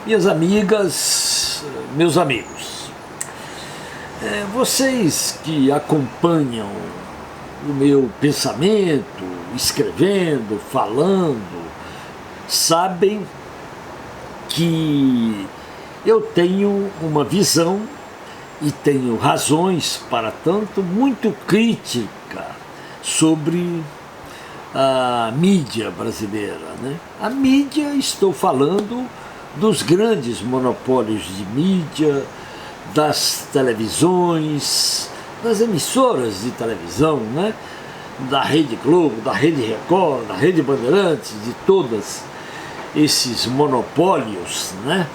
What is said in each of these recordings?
Minhas amigas, meus amigos, vocês que acompanham o meu pensamento, escrevendo, falando, sabem que eu tenho uma visão e tenho razões para tanto muito crítica sobre a mídia brasileira, né? A mídia, estou falando dos grandes monopólios de mídia, das televisões, das emissoras de televisão, né? Da Rede Globo, da Rede Record, da Rede Bandeirantes, de todos esses monopólios, né?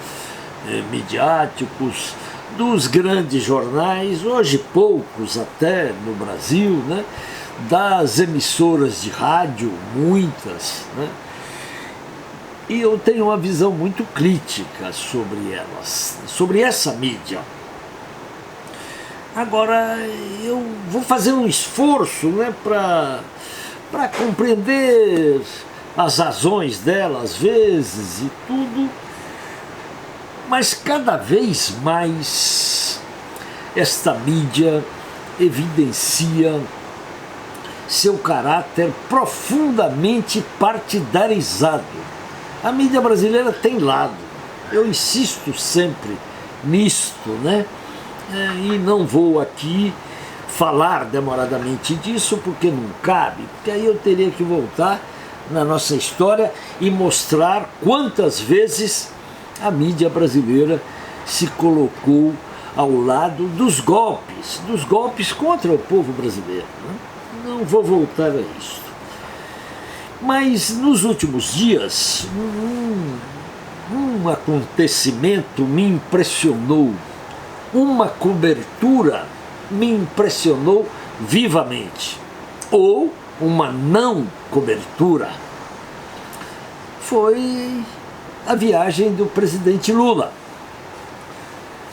Midiáticos, dos grandes jornais, hoje poucos até no Brasil, né? Das emissoras de rádio, muitas, né? E eu tenho uma visão muito crítica sobre elas, sobre essa mídia. Agora, eu vou fazer um esforço, né, para compreender as razões dela, às vezes, e tudo, mas cada vez mais esta mídia evidencia seu caráter profundamente partidarizado. A mídia brasileira tem lado, eu insisto sempre nisto, né? E não vou aqui falar demoradamente disso porque não cabe, porque aí eu teria que voltar na nossa história e mostrar quantas vezes a mídia brasileira se colocou ao lado dos golpes contra o povo brasileiro, né? Não vou voltar a isso. Mas nos últimos dias, um acontecimento me impressionou, uma cobertura me impressionou vivamente, ou uma não cobertura. Foi a viagem do presidente Lula.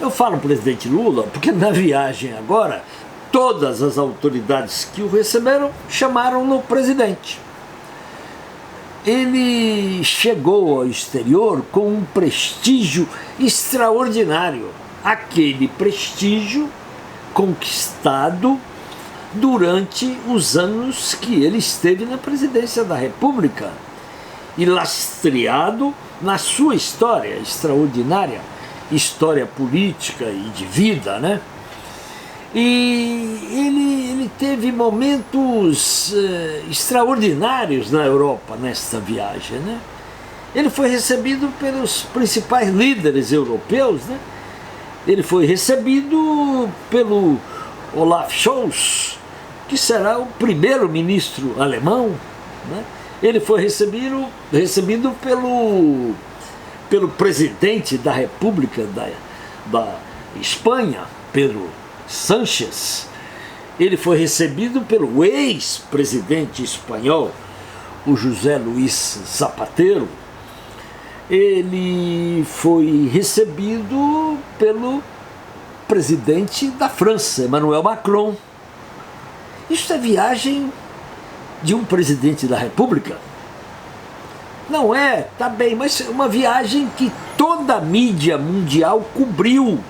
Eu falo presidente Lula porque na viagem agora, todas as autoridades que o receberam chamaram-no presidente. Ele chegou ao exterior com um prestígio extraordinário, aquele prestígio conquistado durante os anos que ele esteve na presidência da República e lastreado na sua história extraordinária, história política e de vida, né? E ele teve momentos extraordinários na Europa nesta viagem, né? Ele foi recebido pelos principais líderes europeus, né? Ele foi recebido pelo Olaf Scholz, que será o primeiro-ministro alemão, né? Ele foi recebido pelo presidente da República da Espanha, Pedro Sánchez. Ele foi recebido pelo ex-presidente espanhol, o José Luís Zapatero. Ele foi recebido pelo presidente da França, Emmanuel Macron. Isso é viagem de um presidente da República? Não é, tá bem, mas é uma viagem que toda a mídia mundial cobriu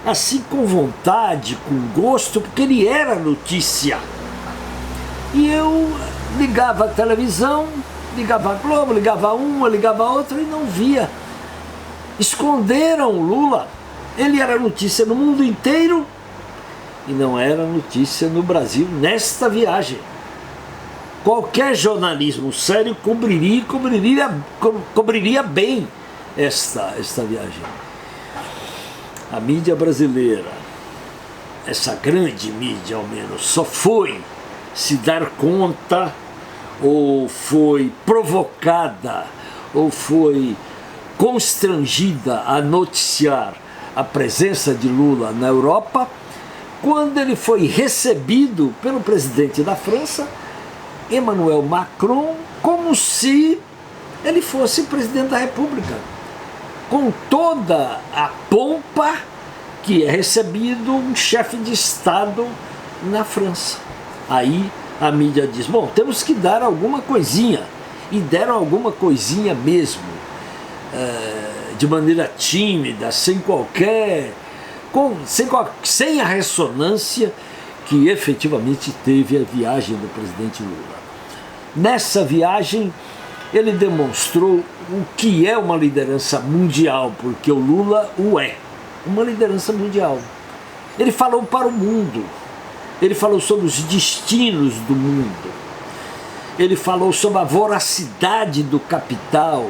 assim com vontade, com gosto, porque ele era notícia. E eu ligava a televisão, ligava a Globo, ligava uma, ligava a outra e não via. Esconderam o Lula. Ele era notícia no mundo inteiro e não era notícia no Brasil nesta viagem. Qualquer jornalismo sério cobriria bem esta viagem. A mídia brasileira, essa grande mídia ao menos, só foi se dar conta, ou foi provocada, ou foi constrangida a noticiar a presença de Lula na Europa, quando ele foi recebido pelo presidente da França, Emmanuel Macron, como se ele fosse presidente da República, com toda a pompa que é recebido um chefe de Estado na França. Aí a mídia diz, bom, temos que dar alguma coisinha, e deram alguma coisinha mesmo. de maneira tímida, sem a ressonância que efetivamente teve a viagem do presidente Lula. Nessa viagem, ele demonstrou o que é uma liderança mundial, porque o Lula o é, uma liderança mundial. Ele falou para o mundo, ele falou sobre os destinos do mundo, ele falou sobre a voracidade do capital,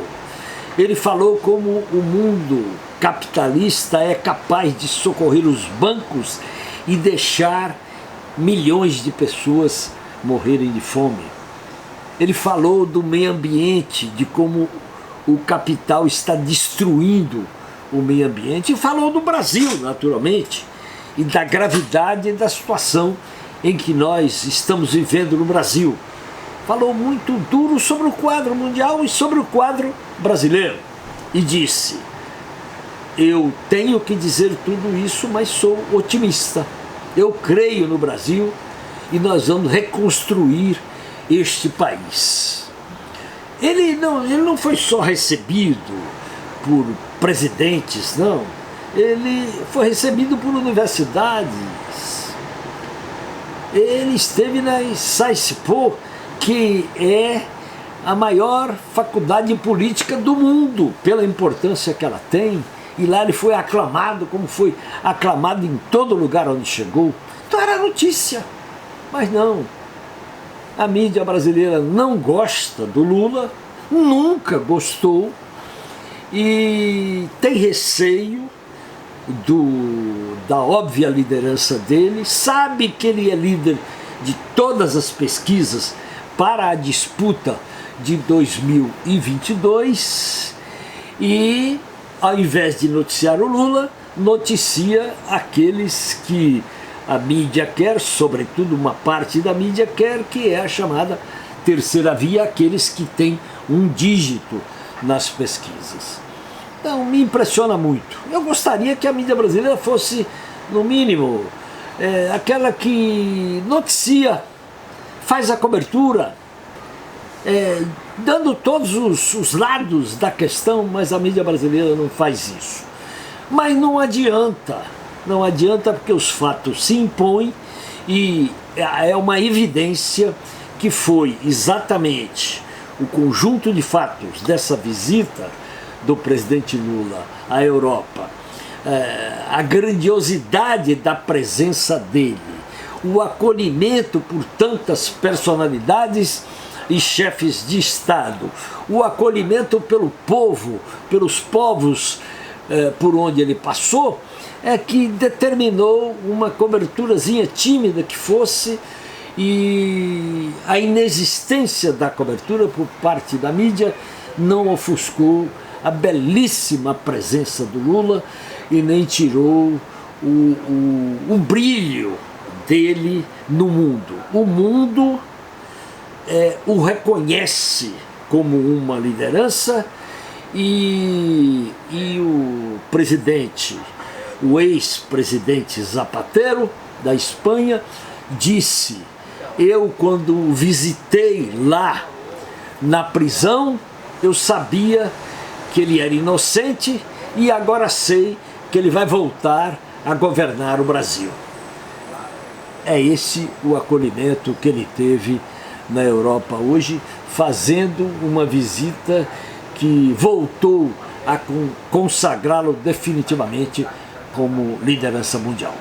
ele falou como o mundo capitalista é capaz de socorrer os bancos e deixar milhões de pessoas morrerem de fome. Ele falou do meio ambiente, de como o capital está destruindo o meio ambiente, e falou do Brasil, naturalmente, e da gravidade da situação em que nós estamos vivendo no Brasil. Falou muito duro sobre o quadro mundial e sobre o quadro brasileiro. E disse: eu tenho que dizer tudo isso, mas sou otimista. Eu creio no Brasil e nós vamos reconstruir este país. Ele não foi só recebido por presidentes, não. Ele foi recebido por universidades. Ele esteve na SAICPO, que é a maior faculdade política do mundo, pela importância que ela tem, e lá ele foi aclamado, como foi aclamado em todo lugar onde chegou. Então era notícia, mas não. A mídia brasileira não gosta do Lula, nunca gostou, e tem receio da óbvia liderança dele, sabe que ele é líder de todas as pesquisas para a disputa de 2022 e, ao invés de noticiar o Lula, noticia aqueles que a mídia quer, sobretudo uma parte da mídia quer, que é a chamada terceira via, aqueles que têm um dígito nas pesquisas. Então, me impressiona muito. Eu gostaria que a mídia brasileira fosse, no mínimo, aquela que noticia, faz a cobertura, dando todos os lados da questão, mas a mídia brasileira não faz isso. Mas não adianta porque os fatos se impõem e é uma evidência que foi exatamente o conjunto de fatos dessa visita do presidente Lula à Europa, a grandiosidade da presença dele, o acolhimento por tantas personalidades e chefes de Estado, o acolhimento pelo povo, pelos povos por onde ele passou, é que determinou uma coberturazinha tímida que fosse, e a inexistência da cobertura por parte da mídia não ofuscou a belíssima presença do Lula e nem tirou o brilho dele no mundo. O mundo o reconhece como uma liderança e o presidente, o ex-presidente Zapatero da Espanha, disse: eu, quando visitei lá na prisão, eu sabia que ele era inocente e agora sei que ele vai voltar a governar o Brasil. É esse o acolhimento que ele teve na Europa hoje, fazendo uma visita que voltou a consagrá-lo definitivamente como liderança mundial.